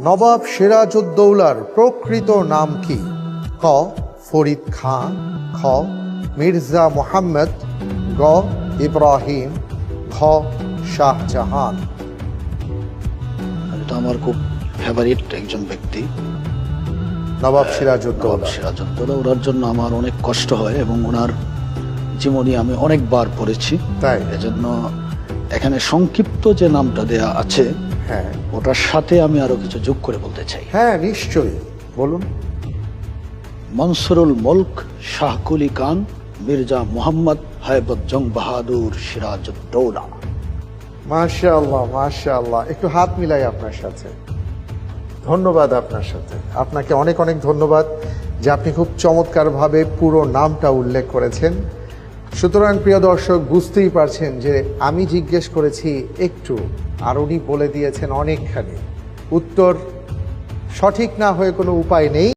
নবাব সিরাজউদ্দৌলার প্রকৃত নাম কি? ক. ফরিদ খান, খ. মির্জা মুহাম্মদ, গ. ইব্রাহিম, ঘ. শাহজাহান। এটা আমার খুব ফেভারিট একজন ব্যক্তি, নবাব সিরাজউদ্দৌলা। সিরাজউদ্দৌলা। ওনার জন্য আমার অনেক কষ্ট হয় এবং ওনার জীবনী আমি অনেকবার পড়েছি। তাই? এজন্য এখানে সংক্ষিপ্ত যে নামটা দেয়া আছে হ্যাঁ ওটার সাথে আমি আরো কিছু যোগ করে বলতে চাই। হ্যাঁ, নিশ্চয়ই বলুন। মনসুরুল মুলক শাহ কুলি খান মির্জা মুহাম্মদ হায়বত জং বাহাদুর সিরাজউদ্দৌলা। মাশাআল্লাহ, মাশাআল্লাহ। একটু হাত মিলাই আপনার সাথে। ধন্যবাদ আপনার সাথে। আপনাকে অনেক অনেক ধন্যবাদ যে আপনি খুব চমৎকারভাবে পুরো নামটা উল্লেখ করেছেন। সুতরাং প্রিয় দর্শক, বুঝতেই পারছেন যে আমি জিজ্ঞেস করেছি একটু, আর উনি বলে দিয়েছেন অনেকখানি। উত্তর সঠিক না হয়ে কোনো উপায় নেই।